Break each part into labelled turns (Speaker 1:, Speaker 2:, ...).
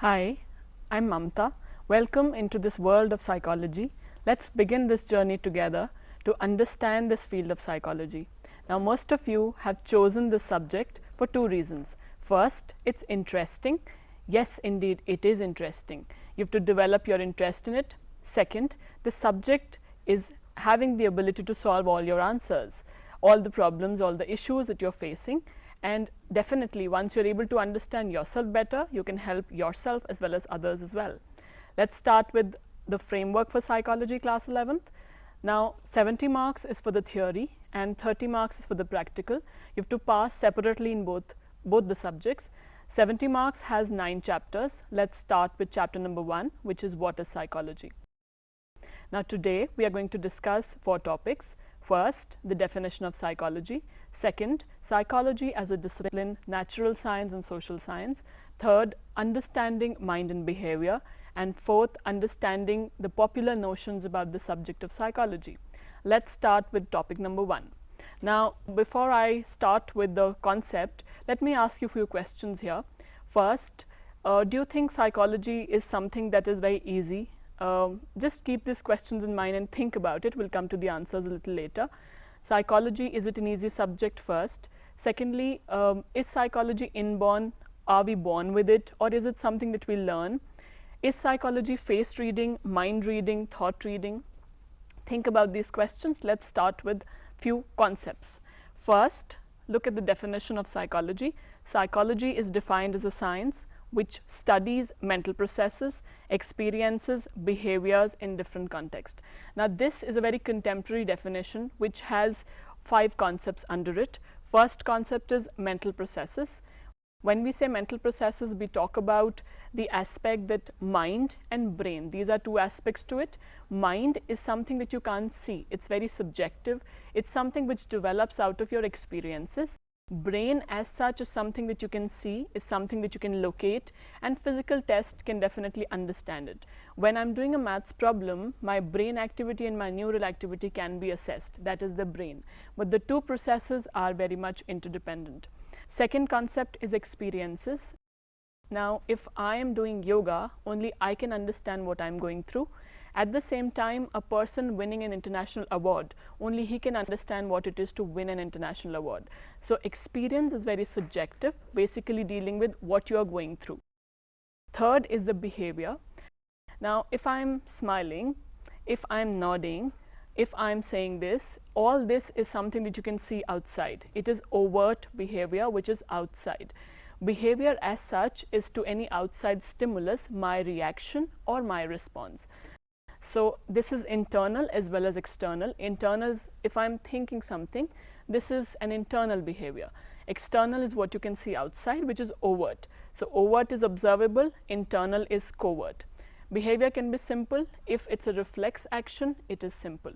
Speaker 1: Hi, I'm Mamta. Welcome into this world of psychology. Let's begin this journey together to understand this field of psychology. Now, most of you have chosen this subject for two reasons. First, it's interesting. Yes, indeed, it is interesting. You have to develop your interest in it. Second, the subject is having the ability to solve all your answers, all the problems, all the issues that you're facing. And definitely, once you're able to understand yourself better, you can help yourself as well as others as well. Let's start with the framework for psychology, class 11th. Now, 70 marks is for the theory and 30 marks is for the practical. You have to pass separately in both the subjects. 70 marks has 9 chapters. Let's start with chapter number 1, which is what is psychology. Now, today we are going to discuss 4 topics. First, the definition of psychology. Second, psychology as a discipline, natural science and social science. Third, understanding mind and behavior. And fourth, understanding the popular notions about the subject of psychology. Let's start with topic number 1. Now, before I start with the concept, let me ask you a few questions here. First, do you think psychology is something that is very easy? Just keep these questions in mind and think about it. We'll come to the answers a little later. Psychology, is it an easy subject first? Secondly, is psychology inborn? Are we born with it, or is it something that we learn? Is psychology face reading, mind reading, thought reading? Think about these questions. Let's start with few concepts. First, look at the definition of psychology. Psychology is defined as a science which studies mental processes, experiences, behaviors in different contexts. Now, this is a very contemporary definition which has 5 concepts under it. First concept is mental processes. When we say mental processes, we talk about the aspect that mind and brain, these are 2 aspects to it. Mind is something that you can't see, it's very subjective, it's something which develops out of your experiences. Brain as such is something that you can see, is something that you can locate, and physical test can definitely understand it. When I'm doing a maths problem, my brain activity and my neural activity can be assessed, that is the brain. But the 2 processes are very much interdependent. Second concept is experiences. Now, if I am doing yoga, only I can understand what I'm going through. At the same time, a person winning an international award, only he can understand what it is to win an international award. So, experience is very subjective, basically dealing with what you are going through. Third is the behavior. Now, if I'm smiling, if I'm nodding, if I'm saying this, all this is something that you can see outside. It is overt behavior which is outside. Behavior as such is to any outside stimulus my reaction or my response. So, this is internal as well as external. Internal is if I'm thinking something, this is an internal behavior. External is what you can see outside, which is overt. So, overt is observable, internal is covert. Behavior can be simple. If it's a reflex action, it is simple.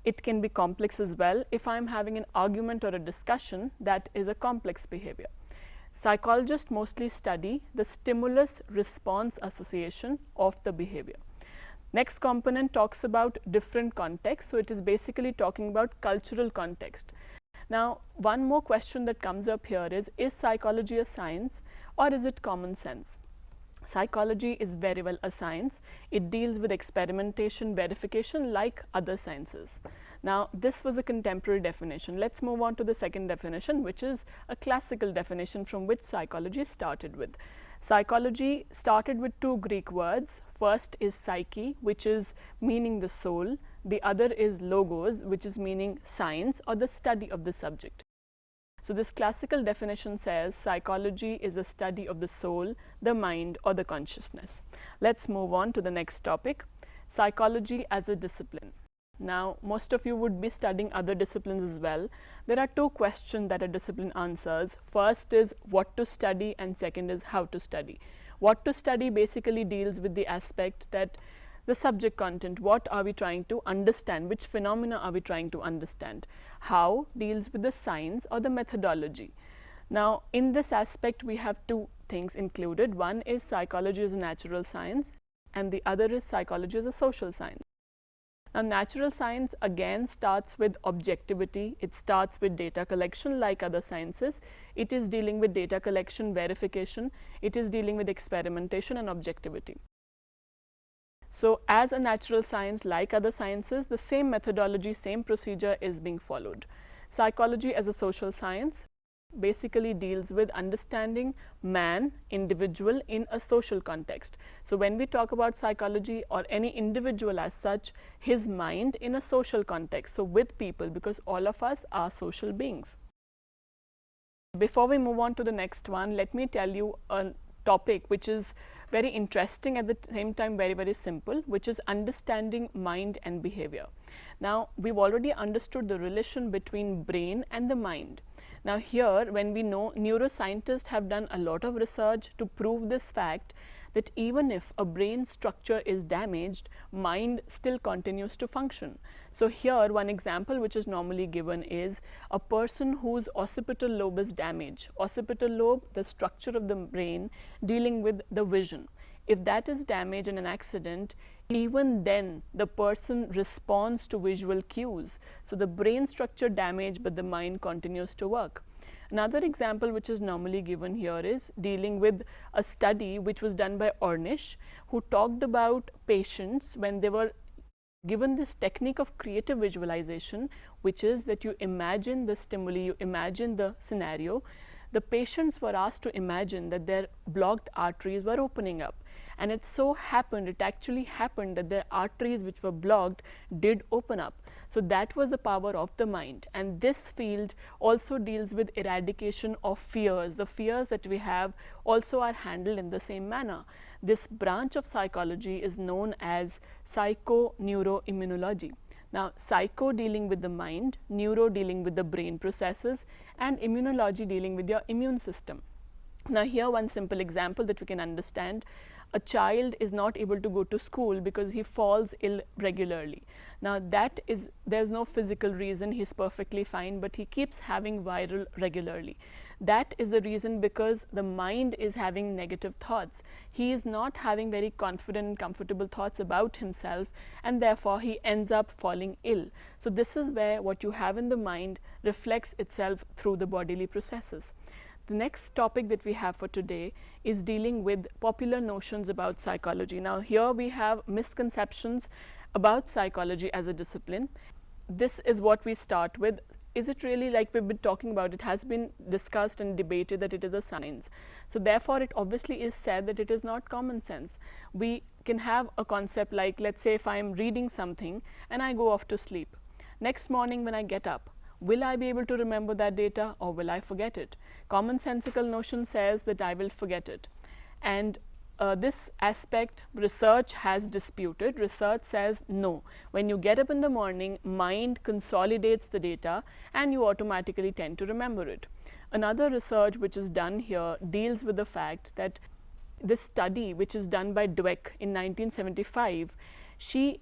Speaker 1: It can be complex as well. If I'm having an argument or a discussion, that is a complex behavior. Psychologists mostly study the stimulus-response association of the behavior. Next component talks about different contexts. So, it is basically talking about cultural context. Now, one more question that comes up here is psychology a science or is it common sense? Psychology is very well a science. It deals with experimentation, verification like other sciences. Now, this was a contemporary definition. Let's move on to the second definition, which is a classical definition from which psychology started with. Psychology started with 2 Greek words. First is psyche, which is meaning the soul. The other is logos, which is meaning science or the study of the subject. So, this classical definition says psychology is a study of the soul, the mind or the consciousness. Let's move on to the next topic, psychology as a discipline. Now, most of you would be studying other disciplines as well. There are 2 questions that a discipline answers. First is what to study and second is how to study. What to study basically deals with the aspect that the subject content, what are we trying to understand, which phenomena are we trying to understand. How deals with the science or the methodology. Now, in this aspect we have 2 things included. One is psychology as a natural science and the other is psychology as a social science. Now, natural science again starts with objectivity. It starts with data collection like other sciences. It is dealing with data collection, verification. It is dealing with experimentation and objectivity. So, as a natural science like other sciences, the same methodology, same procedure is being followed. Psychology as a social science basically deals with understanding man, individual in a social context. So, when we talk about psychology or any individual as such, his mind in a social context, so with people, because all of us are social beings. Before we move on to the next one, let me tell you a topic which is very interesting, at the same time very simple, which is understanding mind and behavior. Now, we've already understood the relation between brain and the mind. Now, here when we know, neuroscientists have done a lot of research to prove this fact, that even if a brain structure is damaged, mind still continues to function. So, here one example which is normally given is a person whose occipital lobe is damaged. Occipital lobe, the structure of the brain dealing with the vision. If that is damaged in an accident, even then the person responds to visual cues. So, the brain structure damaged, but the mind continues to work. Another example which is normally given here is dealing with a study which was done by Ornish, who talked about patients when they were given this technique of creative visualization, which is that you imagine the stimuli, you imagine the scenario. The patients were asked to imagine that their blocked arteries were opening up, and it so happened, it actually happened that their arteries which were blocked did open up. So, that was the power of the mind, and this field also deals with eradication of fears. The fears that we have also are handled in the same manner. This branch of psychology is known as psychoneuroimmunology. Now, psycho dealing with the mind, neuro dealing with the brain processes, and immunology dealing with your immune system. Now, here one simple example that we can understand. A child is not able to go to school because he falls ill regularly. Now, that is, there's no physical reason, he's perfectly fine, but he keeps having viral regularly. That is the reason, because the mind is having negative thoughts. He is not having very confident and comfortable thoughts about himself, and therefore he ends up falling ill. So, this is where what you have in the mind reflects itself through the bodily processes. The next topic that we have for today is dealing with popular notions about psychology. Now, here we have misconceptions about psychology as a discipline. This is what we start with. Is it really, like we've been talking about, it has been discussed and debated that it is a science. So, therefore, it obviously is said that it is not common sense. We can have a concept like, let's say if I am reading something and I go off to sleep. Next morning when I get up, will I be able to remember that data, or will I forget it? Commonsensical notion says that I will forget it. And this aspect research has disputed. Research says no. When you get up in the morning, mind consolidates the data and you automatically tend to remember it. Another research which is done here deals with the fact that this study, which is done by Dweck in 1975, she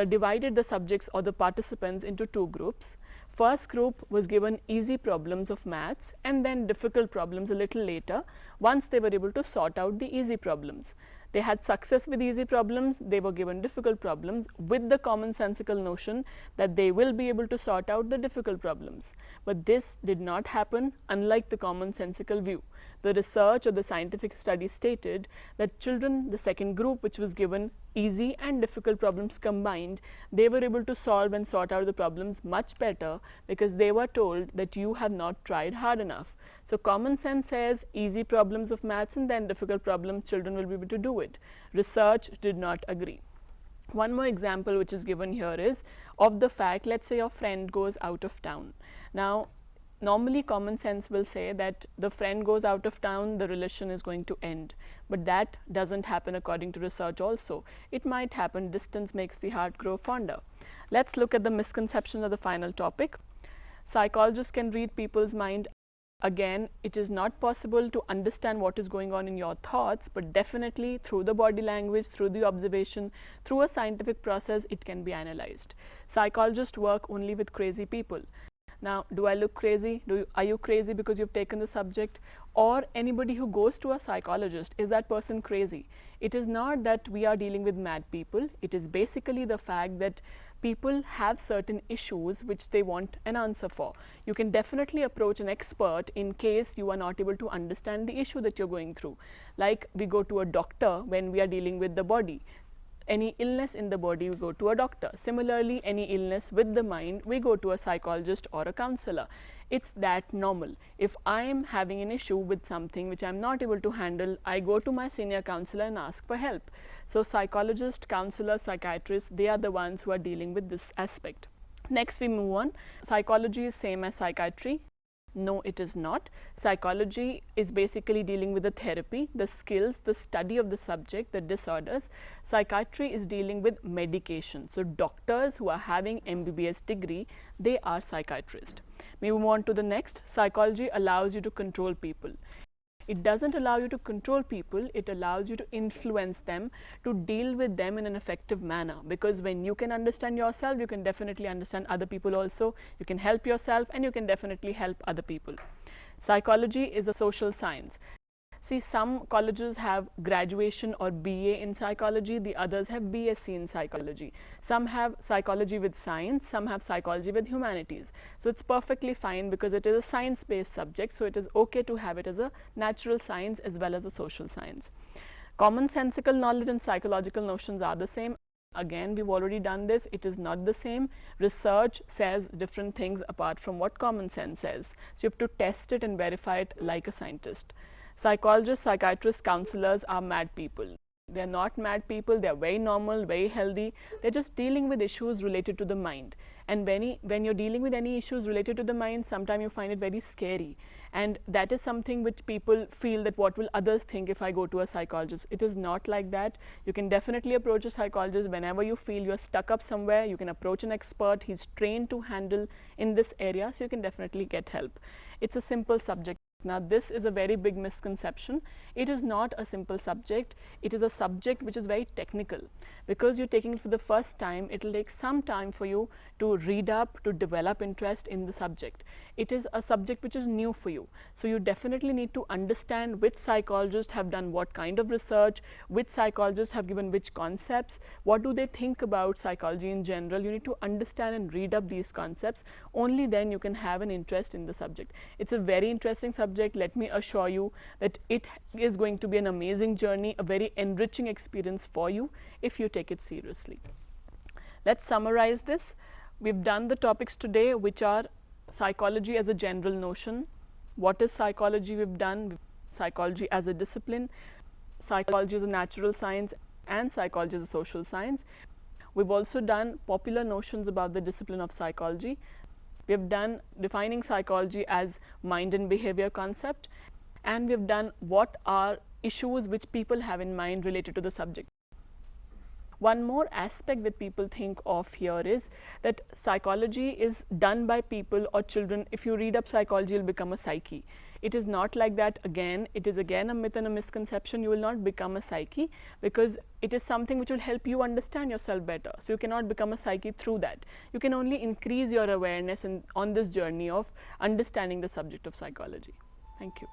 Speaker 1: divided the subjects or the participants into two groups. First group was given easy problems of maths and then difficult problems a little later, once they were able to sort out the easy problems. They had success with easy problems, they were given difficult problems with the commonsensical notion that they will be able to sort out the difficult problems. But this did not happen, unlike the commonsensical view. The research or the scientific study stated that children, the second group, which was given easy and difficult problems combined, they were able to solve and sort out the problems much better, because they were told that you have not tried hard enough. So, common sense says easy problems of maths and then difficult problems, children will be able to do it. Research did not agree. One more example which is given here is of the fact, let's say your friend goes out of town. Now, normally common sense will say that the friend goes out of town, the relation is going to end. But that doesn't happen according to research also. It might happen, distance makes the heart grow fonder. Let's look at the misconception of the final topic. Psychologists can read people's mind. Again, it is not possible to understand what is going on in your thoughts, but definitely through the body language, through the observation, through a scientific process, it can be analyzed. Psychologists work only with crazy people. Now, do I look crazy? Are you crazy because you've taken the subject? or anybody who goes to a psychologist, is that person crazy? It is not that we are dealing with mad people. It is basically the fact that people have certain issues which they want an answer for. You can definitely approach an expert in case you are not able to understand the issue that you're going through. Like we go to a doctor when we are dealing with the body. Any illness in the body, we go to a doctor. Similarly, any illness with the mind, we go to a psychologist or a counselor. It's that normal. If I am having an issue with something which I am not able to handle, I go to my senior counselor and ask for help. So psychologists, counselors, psychiatrists, they are the ones who are dealing with this aspect. Next we move on. Psychology is same as psychiatry. No, it is not. Psychology is basically dealing with the therapy, the skills, the study of the subject, the disorders. Psychiatry is dealing with medication. So doctors who are having MBBS degree, they are psychiatrists. We move on to the next. Psychology allows you to control people. It doesn't allow you to control people, it allows you to influence them, to deal with them in an effective manner. Because when you can understand yourself, you can definitely understand other people also. You can help yourself and you can definitely help other people. Psychology is a social science. See, some colleges have graduation or BA in psychology, the others have BSc in psychology. Some have psychology with science, some have psychology with humanities. So it's perfectly fine because it is a science-based subject, so it is okay to have it as a natural science as well as a social science. Commonsensical knowledge and psychological notions are the same. Again, we've already done this, it is not the same. Research says different things apart from what common sense says. So you have to test it and verify it like a scientist. Psychologists, psychiatrists, counselors are mad people. They are not mad people, they are very normal, very healthy. They are just dealing with issues related to the mind. And when you're dealing with any issues related to the mind, sometimes you find it very scary. And that is something which people feel that what will others think if I go to a psychologist. It is not like that. You can definitely approach a psychologist whenever you feel you're stuck up somewhere. You can approach an expert. He's trained to handle in this area, so you can definitely get help. It's a simple subject. Now this is a very big misconception. It is not a simple subject. It is a subject which is very technical. Because you're taking it for the first time, it will take some time for you to read up, to develop interest in the subject. It is a subject which is new for you. So you definitely need to understand which psychologists have done what kind of research, which psychologists have given which concepts, what do they think about psychology in general. You need to understand and read up these concepts. Only then you can have an interest in the subject. It's a very interesting subject. Let me assure you that it is going to be an amazing journey, a very enriching experience for you if you take it seriously. Let's summarize this. We've done the topics today which are psychology as a general notion. What is psychology? We've done psychology as a discipline, psychology as a natural science, and psychology as a social science. We've also done popular notions about the discipline of psychology. We've done defining psychology as mind and behavior concept, and we've done what are issues which people have in mind related to the subject. One more aspect that people think of here is that psychology is done by people or children. If you read up psychology, you'll become a psyche. It is not like that. Again, it is again a myth and a misconception. You will not become a psyche because it is something which will help you understand yourself better. So you cannot become a psyche through that. You can only increase your awareness on this journey of understanding the subject of psychology. Thank you.